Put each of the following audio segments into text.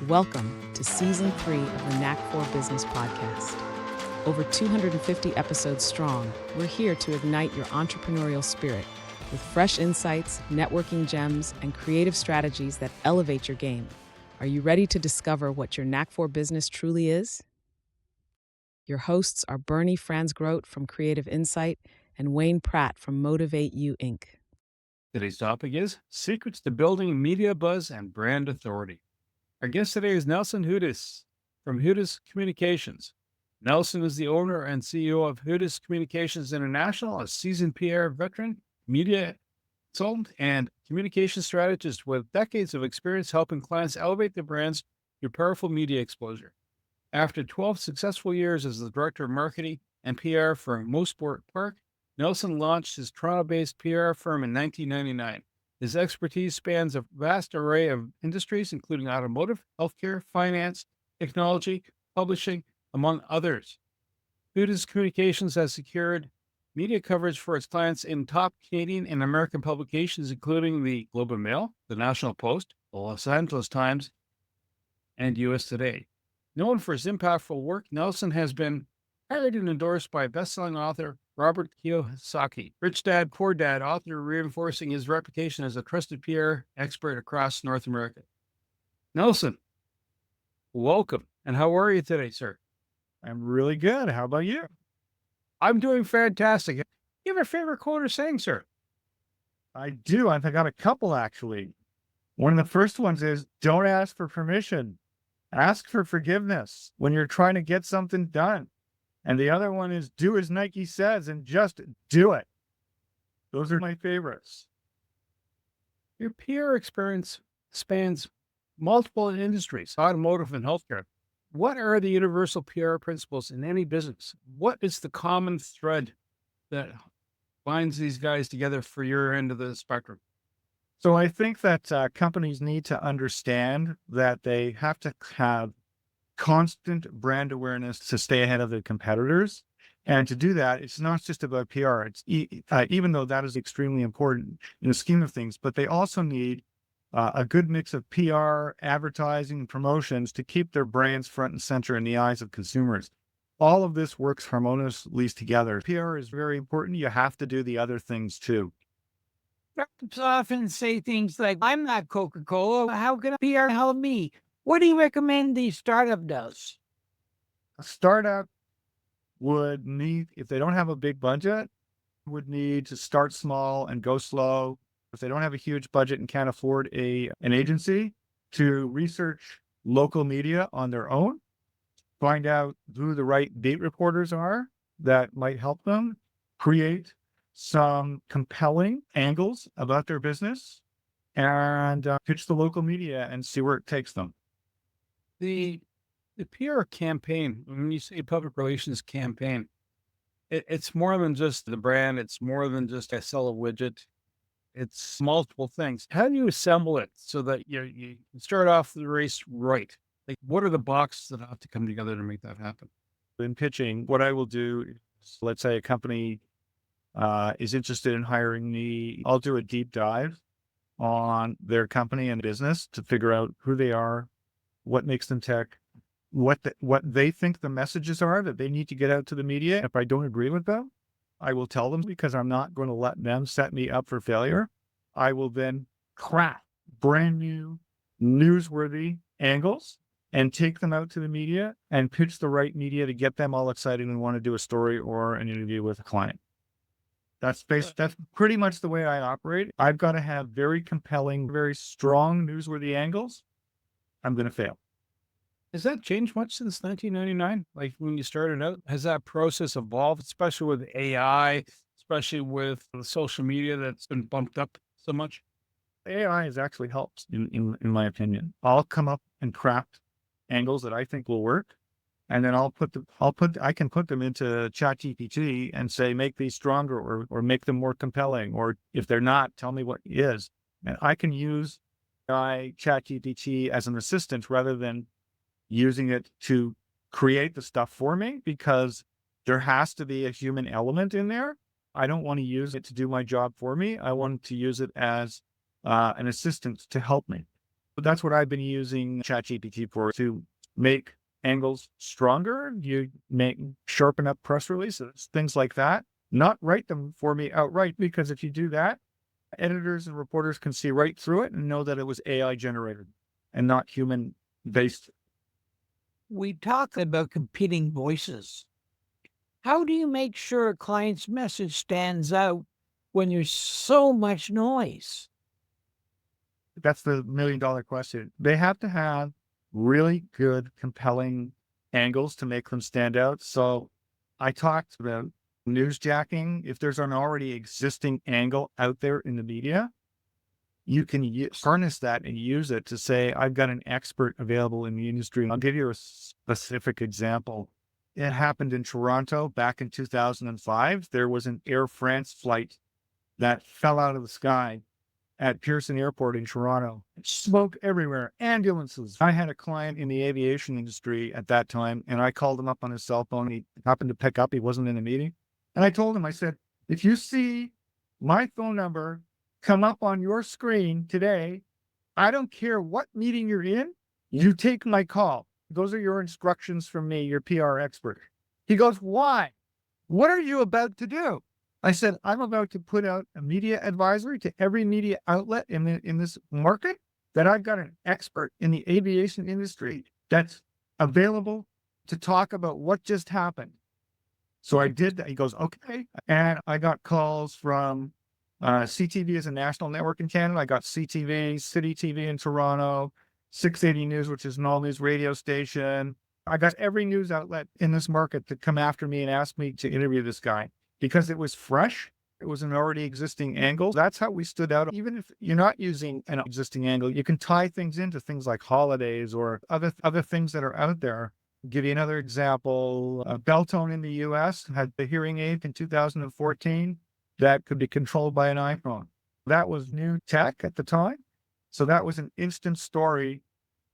Welcome to Season 3 of the Knack for Business podcast. Over 250 episodes strong, we're here to ignite your entrepreneurial spirit with fresh insights, networking gems, and creative strategies that elevate your game. Are you ready to discover what your Knack for Business truly is? Your hosts are Bernie Franz-Grote from Creative Insight and Wayne Pratt from Motive8U Inc. Today's topic is Secrets to Building Media Buzz and Brand Authority. Our guest today is Nelson Hudes from Hudes Communications. Nelson is the owner and CEO of Hudes Communications International, a seasoned PR veteran, media consultant, and communication strategist with decades of experience helping clients elevate their brands through powerful media exposure. After 12 successful years as the director of marketing and PR for Mosport Park, Nelson launched his Toronto-based PR firm in 1999. His expertise spans a vast array of industries, including automotive, healthcare, finance, technology, publishing, among others. Hudes Communications has secured media coverage for its clients in top Canadian and American publications, including the Globe and Mail, the National Post, the Los Angeles Times, and U.S. Today. Known for his impactful work, Nelson has been hired and endorsed by best-selling author Robert Kiyosaki, Rich Dad, Poor Dad, author reinforcing his reputation as a trusted PR expert across North America. Nelson, welcome. And how are you today, sir? I'm really good. How about you? I'm doing fantastic. You have a favorite quote or saying, sir? I do. I got a couple, actually. One of the first ones is, don't ask for permission. Ask for forgiveness when you're trying to get something done. And the other one is, do as Nike says and just do it. Those are my favorites. Your PR experience spans multiple industries, automotive and healthcare. What are the universal PR principles in any business? What is the common thread that binds these guys together for your end of the spectrum? So I think that companies need to understand that they have to have constant brand awareness to stay ahead of their competitors. And to do that, it's not just about PR. It's even though that is extremely important in the scheme of things, but they also need a good mix of PR, advertising, and promotions to keep their brands front and center in the eyes of consumers. All of this works harmoniously together. PR is very important. You have to do the other things too. Startups often say things like, I'm not Coca-Cola. How can PR help me? What do you recommend the startup does? A startup would need, if they don't have a big budget, would need to start small and go slow. If they don't have a huge budget and can't afford an agency, to research local media on their own, find out who the right beat reporters are that might help them, create some compelling angles about their business, and pitch the local media and see where it takes them. The PR campaign, when you say public relations campaign, it's more than just the brand. It's more than just I sell a widget. It's multiple things. How do you assemble it so that you start off the race right? Like, what are the boxes that have to come together to make that happen? In pitching, what I will do is, let's say a company is interested in hiring me. I'll do a deep dive on their company and business to figure out who they are, what makes them tick, what they think the messages are that they need to get out to the media. If I don't agree with them, I will tell them, because I'm not going to let them set me up for failure. I will then craft brand new, newsworthy angles and take them out to the media and pitch the right media to get them all excited and want to do a story or an interview with a client. That's pretty much the way I operate. I've got to have very compelling, very strong, newsworthy angles. I'm going to fail. Has that changed much since 1999? Like when you started out, has that process evolved, especially with AI, especially with the social media that's been bumped up so much? AI has actually helped, in my opinion. I'll come up and craft angles that I think will work, and then I can put them into ChatGPT and say, make these stronger or make them more compelling, or if they're not, tell me what is. And I can use ChatGPT as an assistant rather than using it to create the stuff for me, because there has to be a human element in there. I don't want to use it to do my job for me. I want to use it as an assistant to help me. But that's what I've been using ChatGPT for, to make angles stronger. You sharpen up press releases, things like that. Not write them for me outright, because if you do that, editors and reporters can see right through it and know that it was AI generated and not human based. We talked about competing voices. How do you make sure a client's message stands out when there's so much noise? That's the $1 million question. They have to have really good, compelling angles to make them stand out. So I talked about newsjacking. If there's an already existing angle out there in the media, you can harness that and use it to say, I've got an expert available in the industry. I'll give you a specific example. It happened in Toronto back in 2005. There was an Air France flight that fell out of the sky at Pearson Airport in Toronto. Smoke everywhere, ambulances. I had a client in the aviation industry at that time, and I called him up on his cell phone. He happened to pick up. He wasn't in a meeting. And I told him, I said, if you see my phone number come up on your screen today, I don't care what meeting you're in, you take my call. Those are your instructions from me, your PR expert. He goes, why? What are you about to do? I said, I'm about to put out a media advisory to every media outlet in this market, that I've got an expert in the aviation industry that's available to talk about what just happened. So I did that. He goes, okay. And I got calls from CTV is a national network in Canada. I got CTV, City TV in Toronto, 680 News, which is an all-news radio station. I got every news outlet in this market to come after me and ask me to interview this guy, because it was fresh. It was an already existing angle. That's how we stood out. Even if you're not using an existing angle, you can tie things into things like holidays or other things that are out there. I'll give you another example. Beltone in the US had the hearing aid in 2014 that could be controlled by an iPhone. That was new tech at the time. So that was an instant story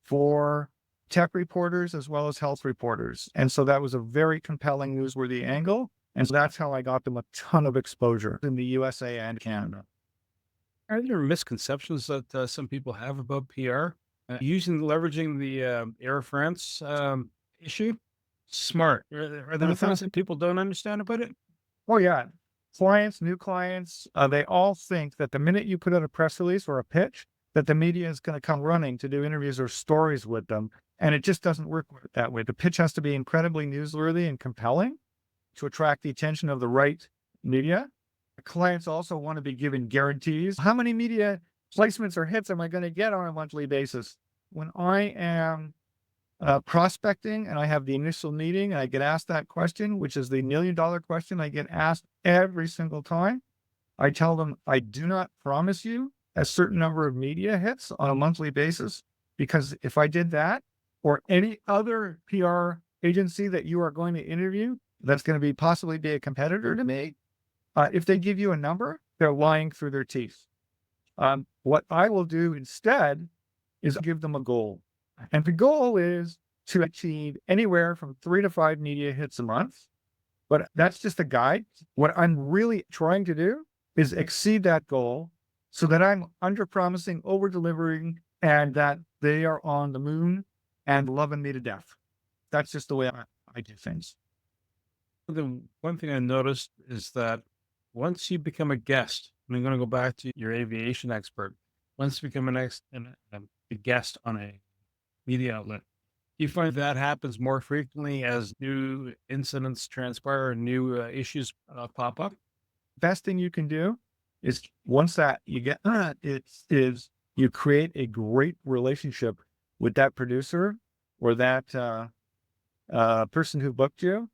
for tech reporters as well as health reporters. And so that was a very compelling, newsworthy angle. And so that's how I got them a ton of exposure in the USA and Canada. Are there misconceptions that some people have about PR? Leveraging the Air France issue? Smart. Are there things that people don't understand about it? Oh, yeah. Clients, new clients, they all think that the minute you put out a press release or a pitch, that the media is going to come running to do interviews or stories with them. And it just doesn't work that way. The pitch has to be incredibly newsworthy and compelling to attract the attention of the right media. Clients also want to be given guarantees. How many media placements or hits am I going to get on a monthly basis? When I am prospecting and I have the initial meeting and I get asked that question, which is the $1 million question I get asked every single time, I tell them, I do not promise you a certain number of media hits on a monthly basis, because if I did that, or any other PR agency that you are going to interview that's going to possibly be a competitor to me, if they give you a number, they're lying through their teeth. What I will do instead is give them a goal. And the goal is to achieve anywhere from 3 to 5 media hits a month. But that's just a guide. What I'm really trying to do is exceed that goal so that I'm under-promising, over-delivering, and that they are on the moon and loving me to death. That's just the way I do things. The one thing I noticed is that once you become a guest, and I'm going to go back to your aviation expert, once you become a guest on a media outlet, do you find that happens more frequently as new incidents transpire and new issues pop up? Best thing you can do is once that you get is you create a great relationship with that producer or that person who booked you,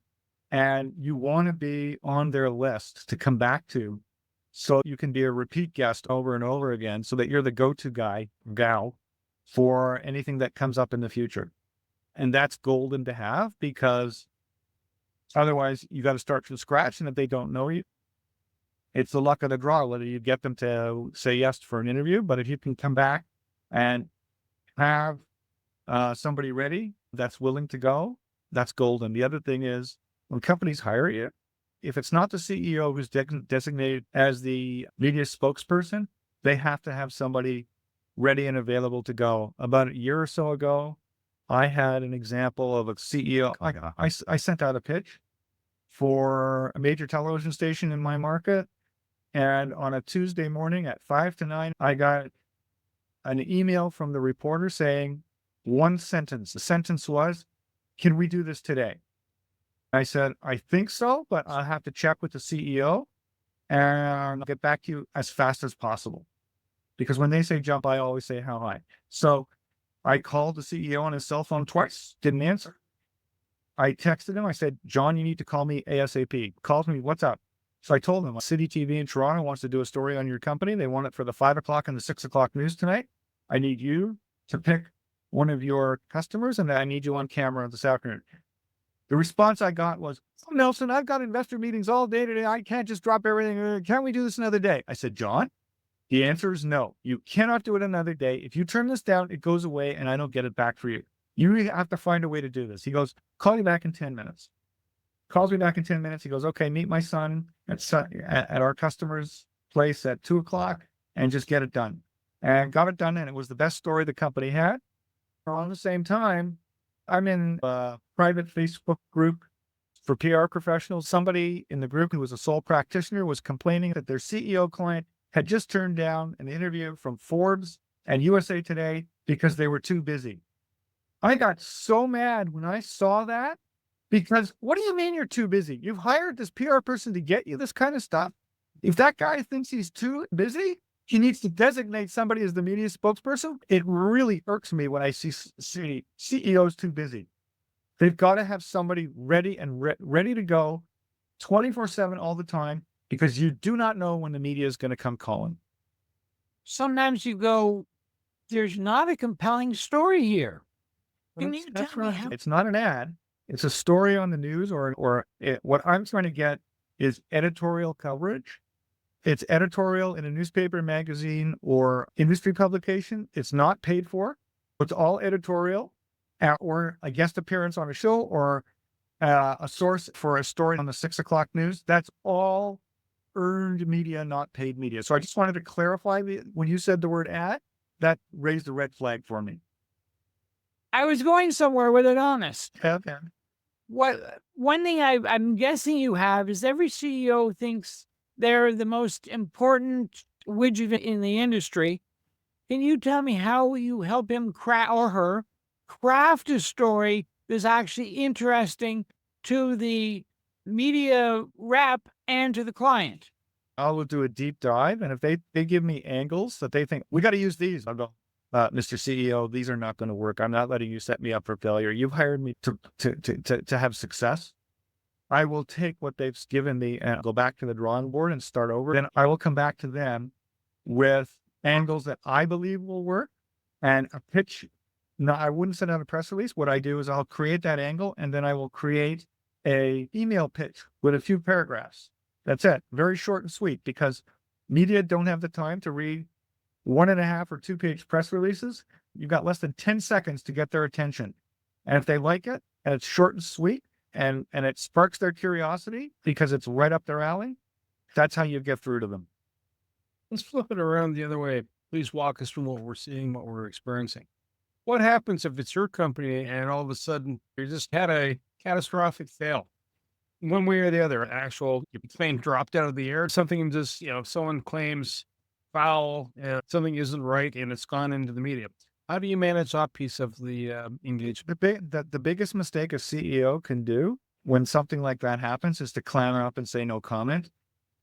and you want to be on their list to come back to, so you can be a repeat guest over and over again, so that you're the go-to guy, gal, for anything that comes up in the future. And that's golden to have, because otherwise you got to start from scratch. And if they don't know you, it's the luck of the draw whether you get them to say yes for an interview. But if you can come back and have somebody ready that's willing to go, that's golden. The other thing is, when companies hire you, if it's not the CEO who's designated as the media spokesperson, they have to have somebody ready and available to go. About a year or so ago, I had an example of a CEO. I sent out a pitch for a major television station in my market. And on a Tuesday morning at 5 to 9, I got an email from the reporter saying one sentence. The sentence was, "Can we do this today?" I said, "I think so, but I'll have to check with the CEO and I'll get back to you as fast as possible." Because when they say jump, I always say how high. So I called the CEO on his cell phone twice, didn't answer. I texted him. I said, "John, you need to call me ASAP." Calls me, "What's up?" So I told him, City TV in Toronto wants to do a story on your company. They want it for the 5 o'clock and the 6 o'clock news tonight. I need you to pick one of your customers and I need you on camera this afternoon. The response I got was, "Oh, Nelson, I've got investor meetings all day today. I can't just drop everything. Can't we do this another day?" I said, "John, the answer is no. You cannot do it another day. If you turn this down, it goes away and I don't get it back for you. You have to find a way to do this." He goes, "Call me back in 10 minutes. Calls me back in 10 minutes. He goes, "Okay, meet my son at our customer's place at 2 o'clock and just get it done." And got it done. And it was the best story the company had. Around the same time, I'm in a private Facebook group for PR professionals. Somebody in the group who was a sole practitioner was complaining that their CEO client had just turned down an interview from Forbes and USA Today because they were too busy. I got so mad when I saw that because what do you mean you're too busy? You've hired this PR person to get you this kind of stuff. If that guy thinks he's too busy, he needs to designate somebody as the media spokesperson. It really irks me when I see CEOs too busy. They've got to have somebody ready and ready to go 24/7 all the time because you do not know when the media is going to come calling. Sometimes you go, there's not a compelling story here. Can you That's tell me right. how? It's not an ad. It's a story on the news what I'm trying to get is editorial coverage. It's editorial in a newspaper, magazine, or industry publication. It's not paid for. It's all editorial or a guest appearance on a show or a source for a story on the 6 o'clock news. That's all earned media, not paid media. So I just wanted to clarify when you said the word ad, that raised a red flag for me. I was going somewhere with it, honest. Okay. One thing I'm guessing you have is every CEO thinks they're the most important widget in the industry. Can you tell me how you help him or her craft a story that's actually interesting to the media rep and to the client? I will do a deep dive. And if they give me angles that they think we got to use these, I'll go, "Mr. CEO, these are not going to work. I'm not letting you set me up for failure. You've hired me to have success. I will take what they've given me and go back to the drawing board and start over. Then I will come back to them with angles that I believe will work and a pitch. No, I wouldn't send out a press release. What I do is I'll create that angle and then I will create a email pitch with a few paragraphs. That's it. Very short and sweet because media don't have the time to read 1.5 or 2-page press releases. You've got less than 10 seconds to get their attention. And if they like it and it's short and sweet and it sparks their curiosity because it's right up their alley, that's how you get through to them. Let's flip it around the other way. Please walk us through what we're seeing, what we're experiencing. What happens if it's your company and all of a sudden you just had a catastrophic fail? One way or the other, your plane dropped out of the air, something just, someone claims foul, something isn't right, and it's gone into the media. How do you manage that piece of the engagement? The biggest mistake a CEO can do when something like that happens is to clamor up and say no comment.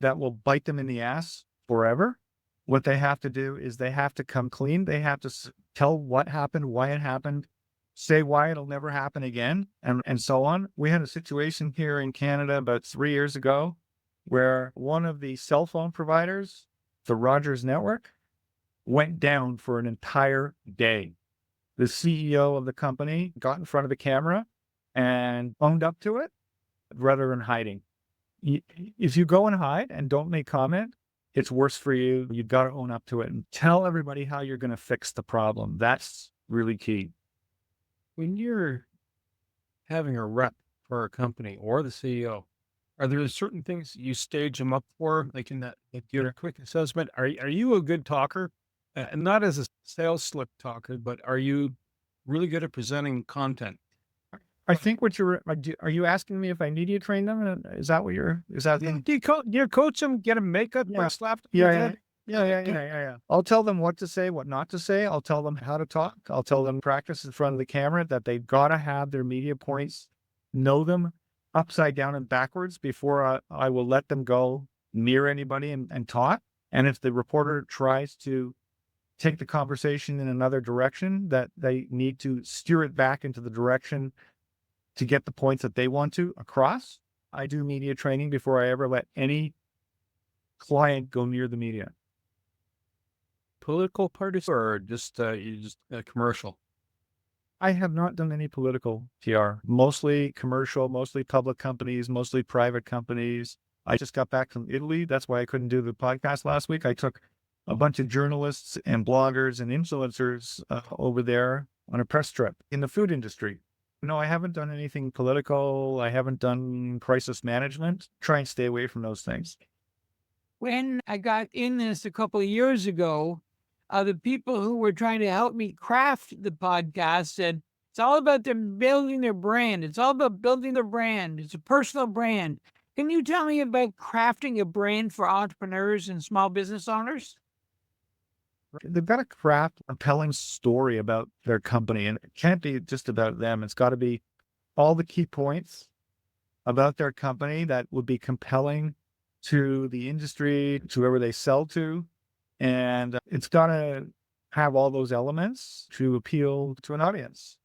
That will bite them in the ass forever. What they have to do is they have to come clean. They have to tell what happened, why it happened, say why it'll never happen again, and so on. We had a situation here in Canada about 3 years ago where one of the cell phone providers, the Rogers network, went down for an entire day. The CEO of the company got in front of the camera and owned up to it rather than hiding. If you go and hide and don't make comment, it's worse for you. You've got to own up to it and tell everybody how you're going to fix the problem. That's really key. When you're having a rep for a company or the CEO, are there certain things you stage them up for, like in that, like your quick assessment? Are you a good talker? And not as a sales slip talker, but are you really good at presenting content? I think what are you asking me if I media train them? Is that what is that? Do you coach them, get them makeup, Yeah. slapped? Yeah. I'll tell them what to say, what not to say. I'll tell them how to talk. I'll tell them practice in front of the camera, that they've got to have their media points, know them upside down and backwards before I will let them go near anybody and talk. And if the reporter tries to take the conversation in another direction, that they need to steer it back into the direction to get the points that they want to across. I do media training before I ever let any client go near the media. Political parties or just commercial? I have not done any political PR, mostly commercial, mostly public companies, mostly private companies. I just got back from Italy. That's why I couldn't do the podcast last week. I took a bunch of journalists and bloggers and influencers over there on a press trip in the food industry. No, I haven't done anything political. I haven't done crisis management. Try and stay away from those things. When I got in this a couple of years ago, the people who were trying to help me craft the podcast said, it's all about them building their brand. It's all about building their brand. It's a personal brand. Can you tell me about crafting a brand for entrepreneurs and small business owners? They've got to craft a compelling story about their company, and it can't be just about them. It's got to be all the key points about their company that would be compelling to the industry, to whoever they sell to. And it's got to have all those elements to appeal to an audience.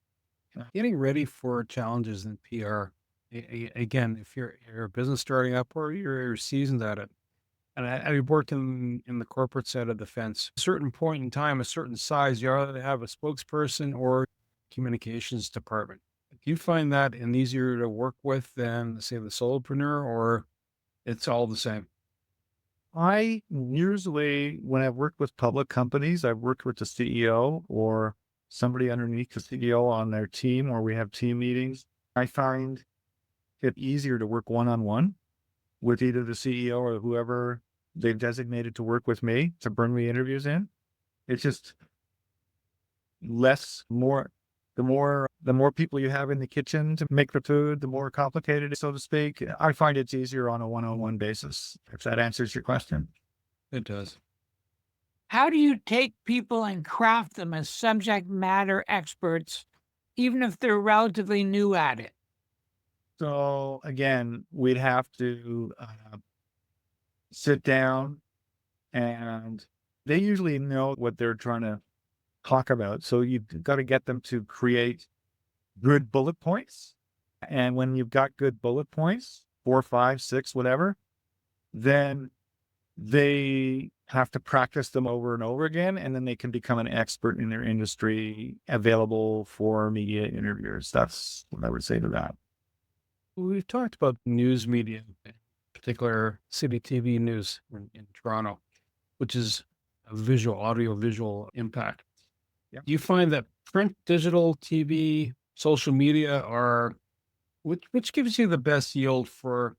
Getting ready for challenges in PR. Again, if you're a business starting up or you're seasoned at it, and I worked in the corporate side of the fence, a certain point in time, a certain size, you either have a spokesperson or communications department. Do you find that easier to work with than, say, the solopreneur, or it's all the same? I usually, when I've worked with public companies, I've worked with the CEO or somebody underneath the CEO on their team, or we have team meetings. I find it easier to work one-on-one with either the CEO or whoever they've designated to work with me to bring me interviews in. It's just the more people you have in the kitchen to make the food, the more complicated, so to speak. I find it's easier on a one-on-one basis, if that answers your question. It does. How do you take people and craft them as subject matter experts, even if they're relatively new at it? So again, we'd have to sit down, and they usually know what they're trying to talk about. So you've got to get them to create good bullet points. And when you've got good bullet points, 4, 5, 6, whatever, then they have to practice them over and over again. And then they can become an expert in their industry, available for media interviewers. That's what I would say to that. We've talked about news media, in particular City TV News in Toronto, which is a audio visual impact. Yep. Do you find that print, digital, TV, social media which gives you the best yield for,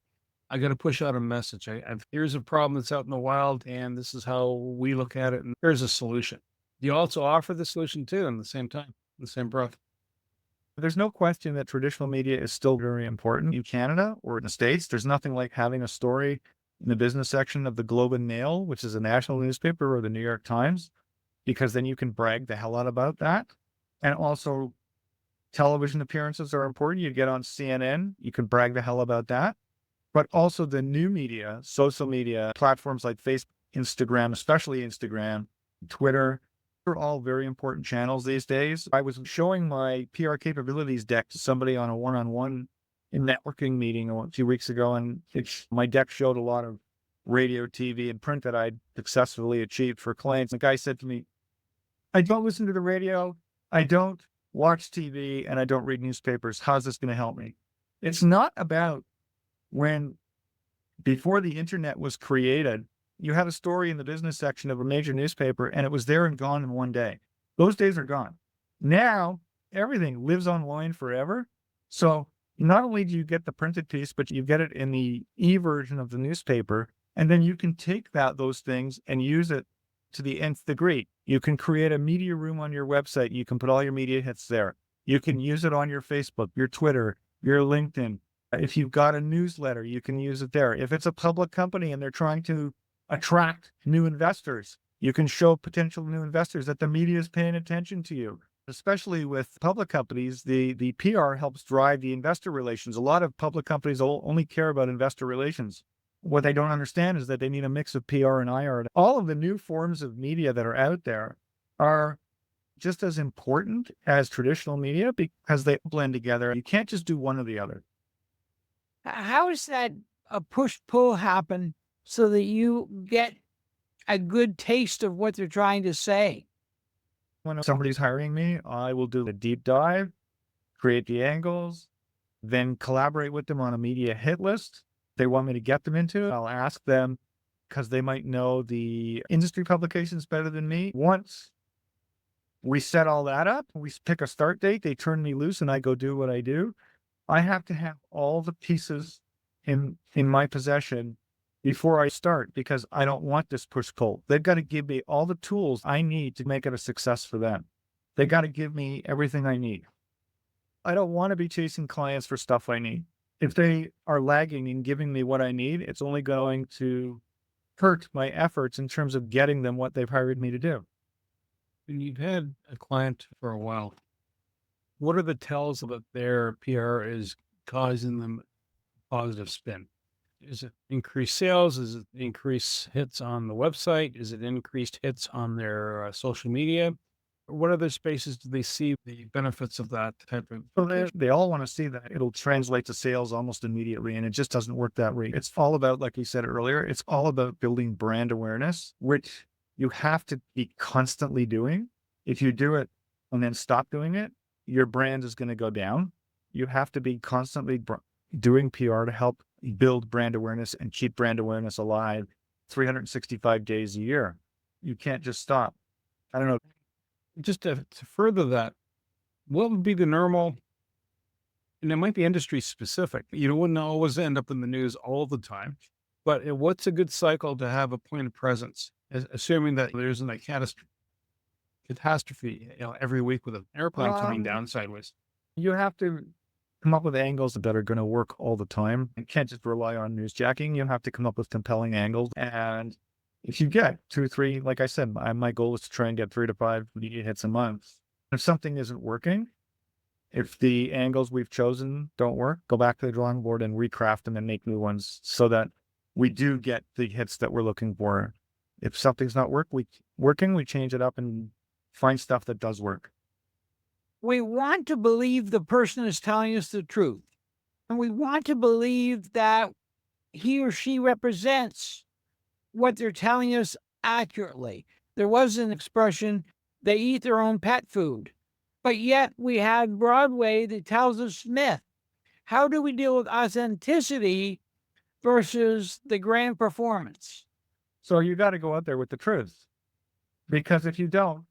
I got to push out a message. Here's a problem that's out in the wild, and this is how we look at it, and here's a solution. Do you also offer the solution too in the same time, in the same breath? There's no question that traditional media is still very important in Canada or in the States. There's nothing like having a story in the business section of the Globe and Mail, which is a national newspaper, or the New York Times, because then you can brag the hell out about that. And also, television appearances are important. You get on CNN, you can brag the hell about that. But also the new media, social media, platforms like Facebook, Instagram, especially Instagram, Twitter, are all very important channels these days. I was showing my PR capabilities deck to somebody on a one-on-one networking meeting a few weeks ago, and my deck showed a lot of radio, TV, and print that I'd successfully achieved for clients. The guy said to me, I don't listen to the radio, I don't watch TV, and I don't read newspapers. How's this going to help me? It's not about when, before the internet was created, you had a story in the business section of a major newspaper and it was there and gone in one day. Those days are gone. Now, everything lives online forever. So not only do you get the printed piece, but you get it in the e-version of the newspaper. And then you can take those things and use it to the nth degree. You can create a media room on your website. You can put all your media hits there. You can use it on your Facebook, your Twitter, your LinkedIn. If you've got a newsletter, you can use it there. If it's a public company and they're trying to attract new investors, you can show potential new investors that the media is paying attention to you. Especially with public companies, the PR helps drive the investor relations. A lot of public companies only care about investor relations. What they don't understand is that they need a mix of PR and IR. All of the new forms of media that are out there are just as important as traditional media because they blend together. You can't just do one or the other. How does that a push-pull happen so that you get a good taste of what they're trying to say? When somebody's hiring me, I will do a deep dive, create the angles, then collaborate with them on a media hit list. They want me to get them into it. I'll ask them because they might know the industry publications better than me. Once we set all that up, we pick a start date, they turn me loose and I go do what I do. I have to have all the pieces in my possession before I start because I don't want this push-pull. They've got to give me all the tools I need to make it a success for them. They got to give me everything I need. I don't want to be chasing clients for stuff I need. If they are lagging in giving me what I need, it's only going to hurt my efforts in terms of getting them what they've hired me to do. When you've had a client for a while, what are the tells that their PR is causing them positive spin? Is it increased sales? Is it increased hits on the website? Is it increased hits on their social media? What other spaces do they see the benefits of that type of? So they all want to see that it'll translate to sales almost immediately, and it just doesn't work that way. It's all about, like you said earlier, it's all about building brand awareness, which you have to be constantly doing. If you do it and then stop doing it, your brand is going to go down. You have to be constantly doing PR to help build brand awareness and keep brand awareness alive 365 days a year. You can't just stop. I don't know. Just to further that, what would be the normal, and it might be industry specific, you wouldn't always end up in the news all the time, but what's a good cycle to have a point of presence, assuming that there isn't a catastrophe, every week with an airplane coming down sideways? You have to come up with angles that are going to work all the time. You can't just rely on newsjacking. You have to come up with compelling angles. And if you get 2, 3, like I said, my goal is to try and get 3 to 5 media hits a month. If something isn't working, if the angles we've chosen don't work, go back to the drawing board and recraft them and make new ones so that we do get the hits that we're looking for. If something's not working, we change it up and find stuff that does work. We want to believe the person is telling us the truth. And we want to believe that he or she represents what they're telling us accurately. There was an expression, they eat their own pet food. But yet we have Broadway that tells us myth. How do we deal with authenticity versus the grand performance? So you got to go out there with the truth. Because if you don't,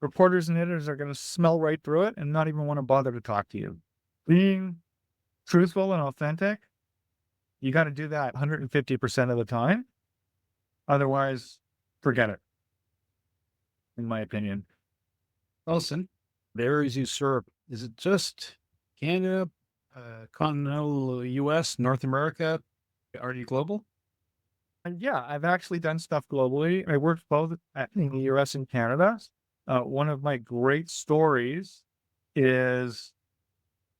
reporters and editors are going to smell right through it and not even want to bother to talk to you. Being truthful and authentic, you got to do that 150% of the time. Otherwise, forget it, in my opinion. Nelson, the areas you serve, is it just Canada, continental US, North America? Are you global? And yeah, I've actually done stuff globally. I worked both in the US and Canada. One of my great stories is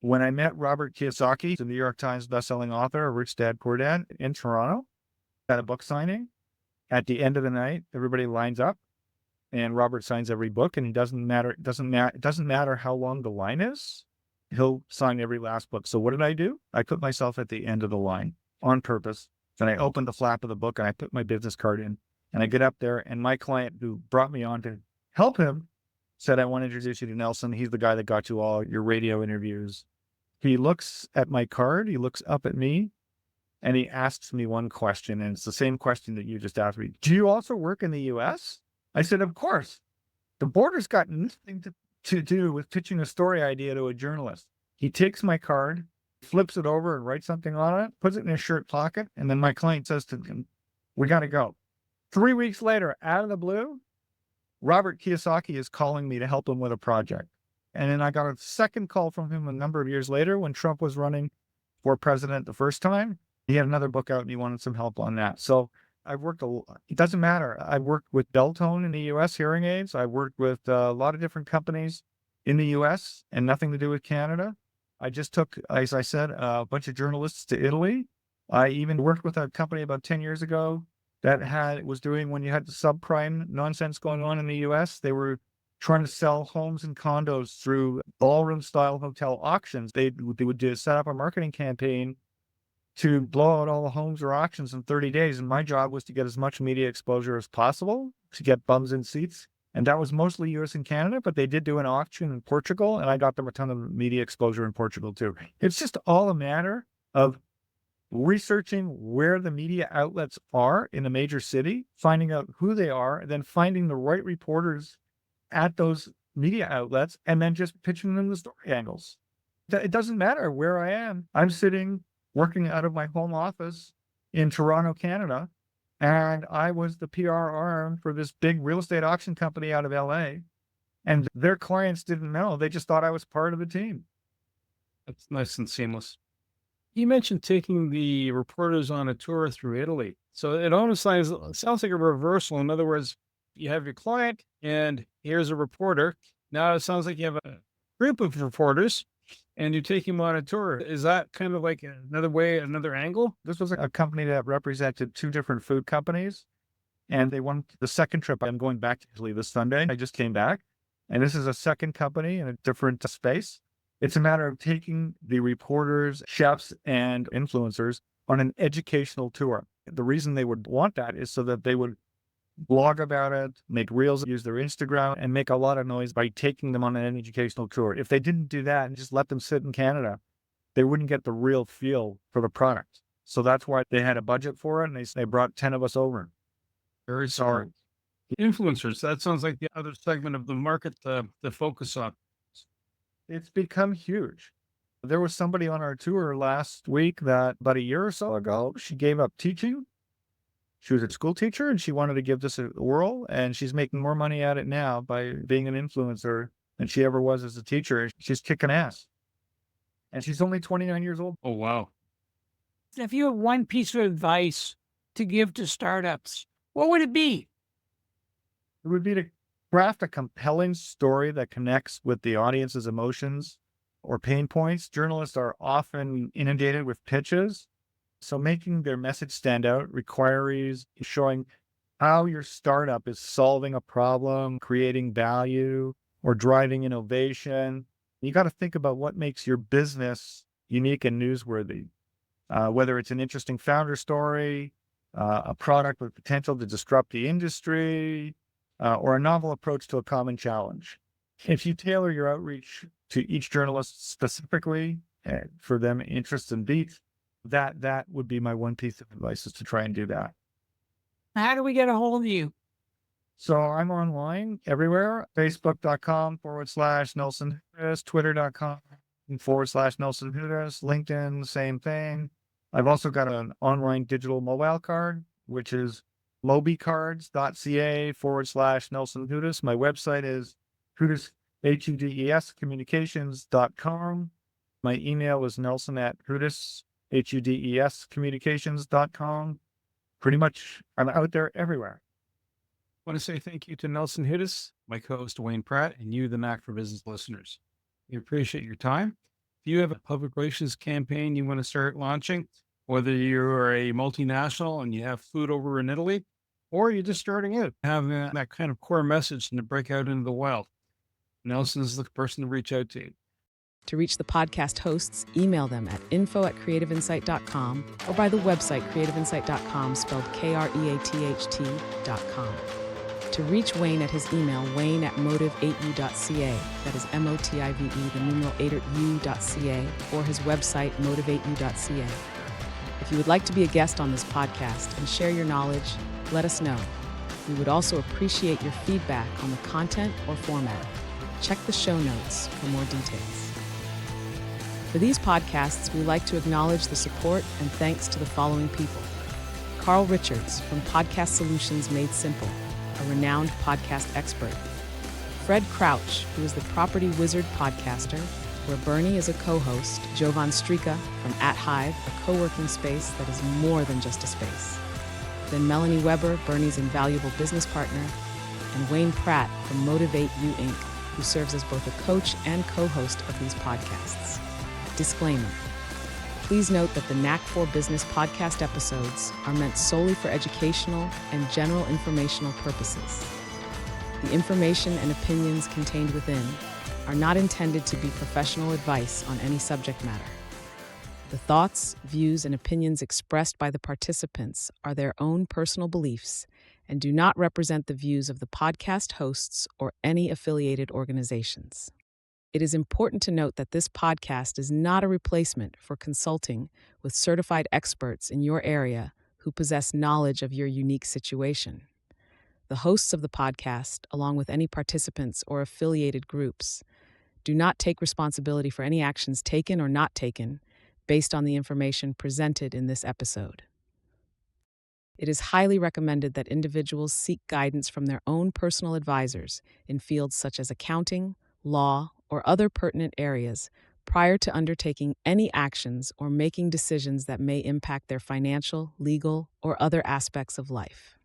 when I met Robert Kiyosaki, the New York Times bestselling author of Rich Dad, Poor Dad, in Toronto, at a book signing. At the end of the night, everybody lines up and Robert signs every book, and it doesn't matter how long the line is. He'll sign every last book. So what did I do? I put myself at the end of the line on purpose. Then I opened the flap of the book and I put my business card in, and I get up there, and my client who brought me on to help him said, I want to introduce you to Nelson. He's the guy that got you all your radio interviews. He looks at my card, he looks up at me, and he asks me one question, and it's the same question that you just asked me. Do you also work in the US? I said, of course. The border's got nothing to do with pitching a story idea to a journalist. He takes my card, flips it over and writes something on it, puts it in his shirt pocket, and then my client says to him, we got to go. 3 weeks later, out of the blue, Robert Kiyosaki is calling me to help him with a project. And then I got a second call from him a number of years later when Trump was running for president the first time. He had another book out and he wanted some help on that. So I've worked it doesn't matter. I've worked with Beltone in the US, hearing aids. I've worked with a lot of different companies in the US and nothing to do with Canada. I just took, as I said, a bunch of journalists to Italy. I even worked with a company about 10 years ago that was doing, when you had the subprime nonsense going on in the US, they were trying to sell homes and condos through ballroom-style hotel auctions. They would set up a marketing campaign to blow out all the homes or auctions in 30 days. And my job was to get as much media exposure as possible to get bums in seats. And that was mostly US and Canada, but they did do an auction in Portugal, and I got them a ton of media exposure in Portugal too. It's just all a matter of researching where the media outlets are in a major city, finding out who they are, and then finding the right reporters at those media outlets, and then just pitching them the story angles. It doesn't matter where I am. I'm sitting working out of my home office in Toronto, Canada, and I was the PR arm for this big real estate auction company out of LA, and their clients didn't know. They just thought I was part of the team. That's nice and seamless. You mentioned taking the reporters on a tour through Italy. So it almost sounds like a reversal. In other words, you have your client and here's a reporter. Now it sounds like you have a group of reporters and you take him on a tour. Is that kind of like another way, another angle? This was a company that represented two different food companies. And they won the second trip. I'm going back to Italy this Sunday. I just came back. And this is a second company in a different space. It's a matter of taking the reporters, chefs, and influencers on an educational tour. The reason they would want that is so that they would blog about it, make reels, use their Instagram, and make a lot of noise by taking them on an educational tour. If they didn't do that and just let them sit in Canada, they wouldn't get the real feel for the product. So that's why they had a budget for it, and they brought 10 of us over. Very smart. Influencers, that sounds like the other segment of the market to focus on. It's become huge. There was somebody on our tour last week that about a year or so ago, she gave up teaching. She was a school teacher and she wanted to give this a whirl, and she's making more money at it now by being an influencer than she ever was as a teacher. She's kicking ass. And she's only 29 years old. Oh, wow. If you have one piece of advice to give to startups, what would it be? It would be to craft a compelling story that connects with the audience's emotions or pain points. Journalists are often inundated with pitches. So making their message stand out requires showing how your startup is solving a problem, creating value, or driving innovation. You got to think about what makes your business unique and newsworthy, whether it's an interesting founder story, a product with potential to disrupt the industry, or a novel approach to a common challenge. If you tailor your outreach to each journalist specifically for them interests and beats, that would be my one piece of advice, is to try and do that. How do we get a hold of you? So I'm online everywhere, facebook.com/Nelson Hudes, twitter.com/Nelson Hudes, LinkedIn, same thing. I've also got an online digital mobile card, which is mobicards.ca/Nelson Hudes. My website is Hudes, Hudes Communications.com. My email is Nelson@Hudes, HUDEScommunications.com. Pretty much, I'm out there everywhere. I want to say thank you to Nelson Hudes, my co-host Wayne Pratt, and you, the Knack for Business listeners. We appreciate your time. If you have a public relations campaign you want to start launching, whether you're a multinational and you have food over in Italy, or you're just starting out, having that kind of core message and to break out into the wild, Nelson is the person to reach out to. To reach the podcast hosts, email them at info@creativeinsight.com or by the website creativeinsight.com, spelled KREATHT.com. To reach Wayne at his email, wayne@motive8u.ca, that is MOTIVE, the numeral 8u.ca, or his website, motive8u.ca. If you would like to be a guest on this podcast and share your knowledge, let us know. We would also appreciate your feedback on the content or format. Check the show notes for more details. For these podcasts, we like to acknowledge the support and thanks to the following people: Carl Richards from Podcast Solutions Made Simple, a renowned podcast expert. Fred Crouch, who is the Property Wizard podcaster, where Bernie is a co-host, Jovan Strika from At Hive, a co-working space that is more than just a space. Then Melanie Webber, Bernie's invaluable business partner, and Wayne Pratt from Motive8U Inc, who serves as both a coach and co-host of these podcasts. Disclaimer. Please note that the Knack for Business podcast episodes are meant solely for educational and general informational purposes. The information and opinions contained within are not intended to be professional advice on any subject matter. The thoughts, views, and opinions expressed by the participants are their own personal beliefs and do not represent the views of the podcast hosts or any affiliated organizations. It is important to note that this podcast is not a replacement for consulting with certified experts in your area who possess knowledge of your unique situation. The hosts of the podcast, along with any participants or affiliated groups, do not take responsibility for any actions taken or not taken based on the information presented in this episode. It is highly recommended that individuals seek guidance from their own personal advisors in fields such as accounting, law, or other pertinent areas prior to undertaking any actions or making decisions that may impact their financial, legal, or other aspects of life.